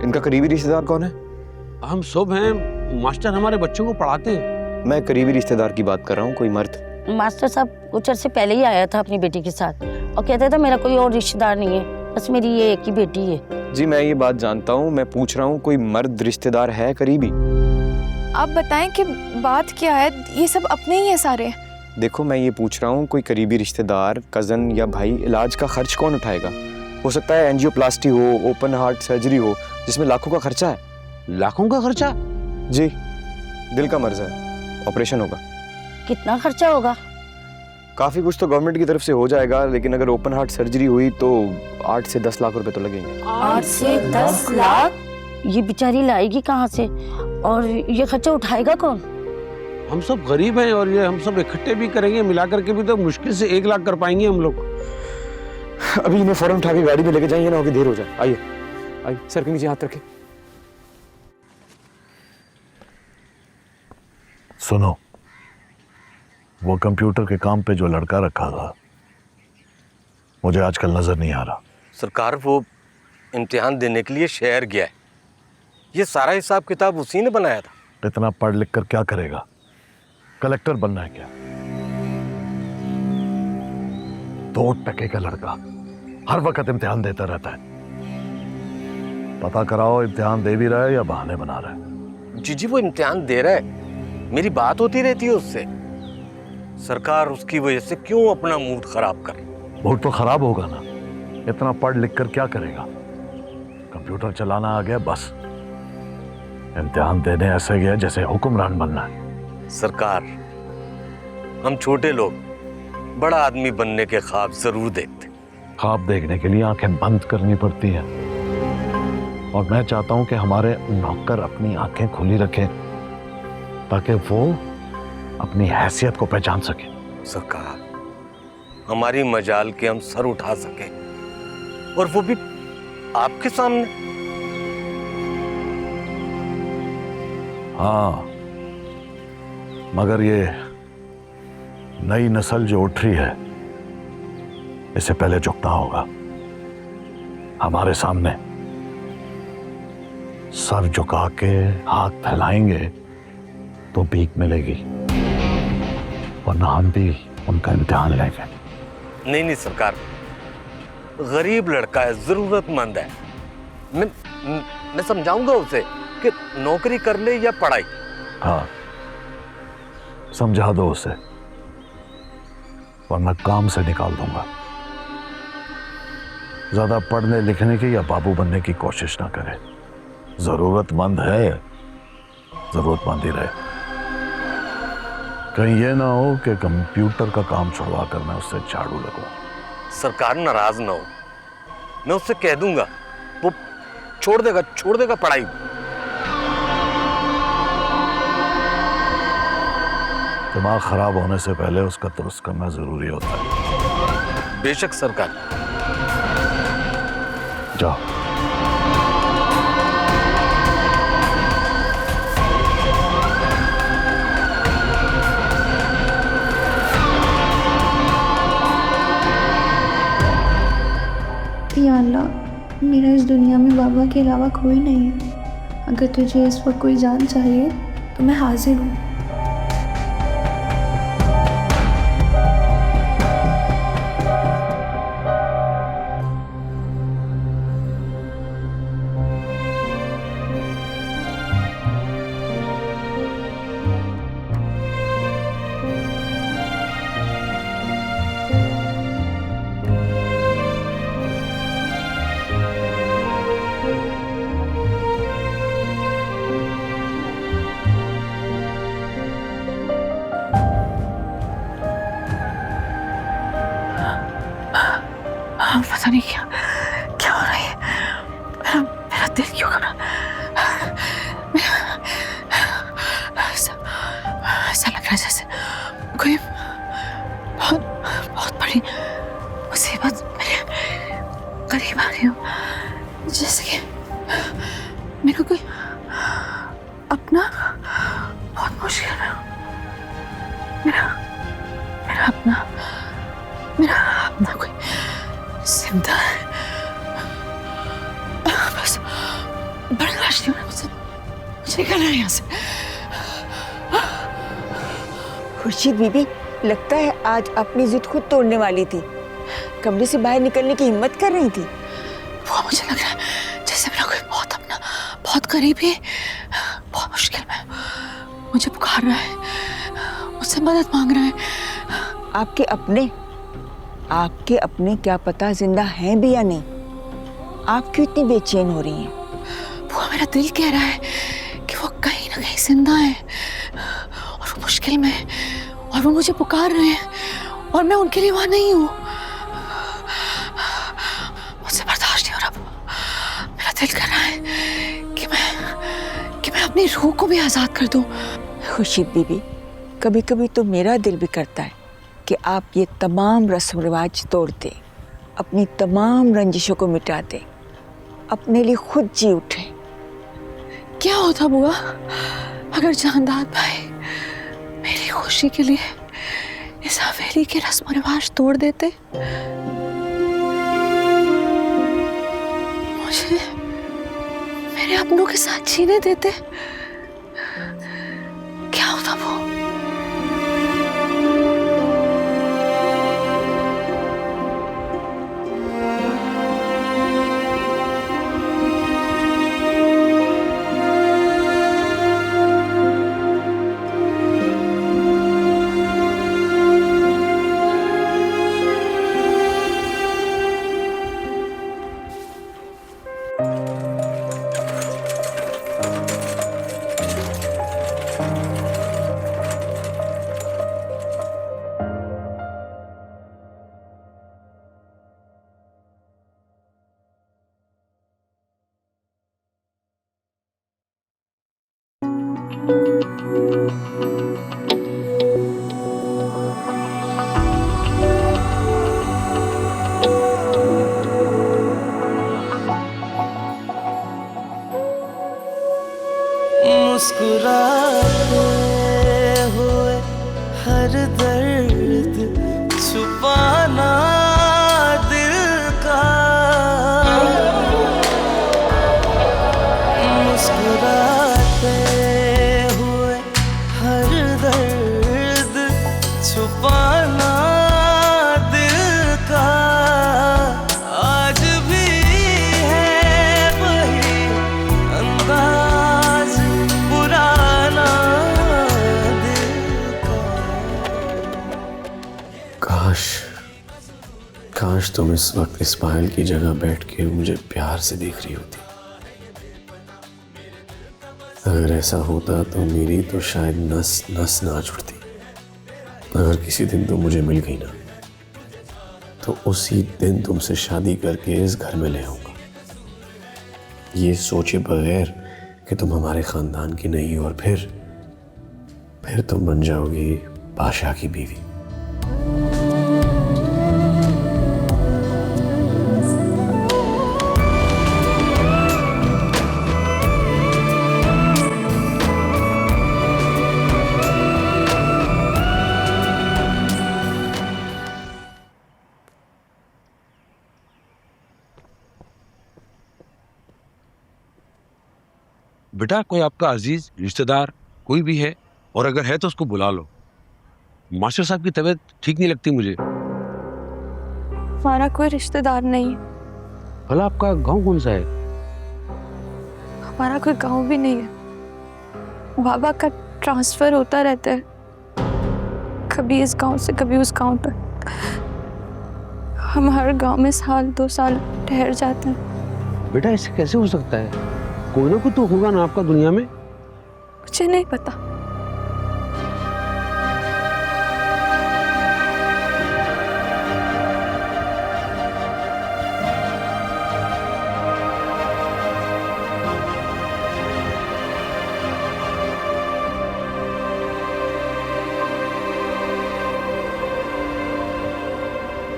इनका करीबी रिश्तेदार कौन है? हम सब हैं, मास्टर हमारे बच्चों को पढ़ाते हैं। मैं करीबी रिश्तेदार की बात कर रहा हूँ, कोई मर्द। मास्टर साहब कुछ अर्से पहले ही आया था अपनी बेटी के साथ और कहता था मेरा कोई और रिश्तेदार नहीं है, बस मेरी ये एक ही बेटी है। जी मैं ये बात जानता हूँ, मैं पूछ रहा हूँ कोई मर्द रिश्तेदार है करीबी? आप बताएं कि बात क्या है, ये सब अपने ही है सारे। देखो मैं ये पूछ रहा हूँ कोई करीबी रिश्तेदार, कजन या भाई, इलाज का खर्च कौन उठाएगा? हो सकता है एंजियोप्लास्टी हो, ओपन हार्ट सर्जरी हो, जिसमें लाखों का खर्चा है। लाखों का खर्चा? जी, दिल का मर्ज है, ऑपरेशन होगा। कितना खर्चा होगा? काफी कुछ तो गवर्नमेंट की तरफ से हो जाएगा, लेकिन अगर ओपन हार्ट सर्जरी हुई तो 8 से 10 लाख रुपए तो लगेंगे। 8 से 10 लाख? ये बेचारी लाएगी कहाँ से और ये खर्चा उठाएगा कौन? हम सब गरीब हैं और ये हम सब इकट्ठे भी करेंगे, मिलाकर के भी तो मुश्किल से 1 लाख कर पाएंगे हम लोग। अभी इन्हें फौरन उठा के गाड़ी में लेके जाइए ना, होगी देर हो जाए। आइए आइए, सर के नीचे हाथ रखें। सुनो, वो कंप्यूटर के काम पे जो लड़का रखा था मुझे आजकल नजर नहीं आ रहा। सरकार वो इम्तिहान देने के लिए शहर गया है, ये सारा हिसाब किताब उसी ने बनाया था। इतना पढ़ लिख कर क्या करेगा? कलेक्टर बनना है क्या? 2 टके का लड़का हर वक्त इम्तिहान देता रहता है। पता कराओ इम्तिहान दे भी रहा है या बहाने बना रहा है। जी वो इम्तिहान दे रहा है, मेरी बात होती रहती है उससे। सरकार उसकी वजह से क्यों अपना मूड खराब करे? मूड तो खराब होगा ना, इतना पढ़ लिख कर क्या करेगा? कंप्यूटर चलाना आ गया बस, इम्तिहान देने ऐसे गया जैसे हुक्मरान बनना है। सरकार, हम छोटे लोग बड़ा आदमी बनने के ख्वाब जरूर देखते। ख्वाब देखने के लिए आंखें बंद करनी पड़ती हैं, और मैं चाहता हूं कि हमारे नौकर अपनी आंखें खुली रखें ताकि वो अपनी हैसियत को पहचान सके। सरकार, हमारी मजाल के हम सर उठा सके, और वो भी आपके सामने। हाँ, मगर ये नई नस्ल जो उठ रही है इसे पहले झुकना होगा। हमारे सामने सर झुका के हाथ फैलाएंगे तो भीख मिलेगी, वरना हम भी उनका इम्तिहान लेंगे। नहीं सरकार, गरीब लड़का है, जरूरतमंद है। मैं समझाऊंगा उसे कि नौकरी कर ले या पढ़ाई। हाँ, समझा दो उसे, वरना काम से निकाल दूंगा। ज्यादा पढ़ने लिखने की या बाबू बनने की कोशिश ना करे। जरूरतमंद है, जरूरतमंद ही रहे। कहीं ये ना हो कि कंप्यूटर का काम छुड़वा कर मैं उससे झाड़ू लगूं। सरकार नाराज ना हो, मैं उससे कह दूंगा, वो छोड़ देगा पढ़ाई। दिमाग खराब होने से पहले उसका दुरुस्त करना जरूरी होता है। बेशक सरकार। जाओ। या अल्लाह, मेरा इस दुनिया में बाबा के अलावा कोई नहीं है। अगर तुझे इस वक्त कोई जान चाहिए तो मैं हाजिर हूँ। पता नहीं क्या हो रहा है। मेरा दिल क्यों कर रहा, ऐसा लग रहा है जैसे कोई बहुत बड़ी मुसीबत मेरे करीब आ रही हो, जैसे कि मेरे को कोई अपना बहुत मुश्किल है। मेरा अपना कोई जिंदा है, बर्दाश्त नहीं हो रहा मुझसे, मुझे निकलना है यहाँ से। खुर्शीद बीबी, लगता है आज अपनी जिद खुद तोड़ने वाली थी। कमरे से बाहर निकलने की हिम्मत कर रही थी। वो मुझे लग रहा है जैसे मेरा कोई बहुत अपना, बहुत करीबी, बहुत मुश्किल में मुझे पुकार रहा है, मुझसे मदद मांग रहा है। आपके अपने क्या पता जिंदा हैं भी या नहीं। आप क्यों इतनी बेचैन हो रही हैं? वो मेरा दिल कह रहा है कि वो कहीं ना कहीं जिंदा है और वो मुश्किल में है और वो मुझे पुकार रहे हैं और मैं उनके लिए वहां नहीं हूँ। मुझसे बर्दाश्त नहीं हो रहा। मेरा दिल कर रहा है कि मैं अपनी रूह को भी आजाद कर दूं। खुर्शीद बीबी, कभी कभी तो मेरा दिल भी करता है कि आप ये तमाम रस्म रिवाज तोड़ दें, अपनी तमाम रंजिशों को मिटा दें, अपने लिए खुद जी उठे। क्या होता बुआ अगर जानदार भाई मेरी खुशी के लिए इस हवेली के रस्म रिवाज तोड़ देते? मुझे मेरे अपनों के साथ जीने देते? क्या होता वो? मुस्कुराते हुए हर दर्द छुपाना दिल का, मुस्कुराते हुए हर दर्द छुपाना दिल का, आज भी है वही अंदाज पुराना दिल का। काश तुम इस वक्त इस्माइल की जगह बैठ के मुझे प्यार से देख रही होती। अगर ऐसा होता तो मेरी तो शायद नस नस नाच उठती। अगर किसी दिन तुम मुझे मिल गई ना, तो उसी दिन तुमसे शादी करके इस घर में ले आऊंगा, ये सोचे बगैर कि तुम हमारे खानदान की नहीं, और फिर तुम बन जाओगी बादशाह की बीवी। बेटा कोई आपका अजीज रिश्तेदार कोई भी है, और अगर है तो उसको बुला लो। मास्टर साहब की तबीयत ठीक नहीं लगती मुझे। हमारा कोई रिश्तेदार नहीं है। भला आपका गांव कौन सा है? हमारा कोई गांव भी नहीं है। बाबा का ट्रांसफर होता रहता है, कभी इस गांव से कभी उस गांव पर। हम हर गांव में साल 2 साल ठहर जाते हैं। बेटा ऐसे कैसे हो सकता है? कोई ना कोई तो होगा ना आपका दुनिया में। मुझे नहीं पता।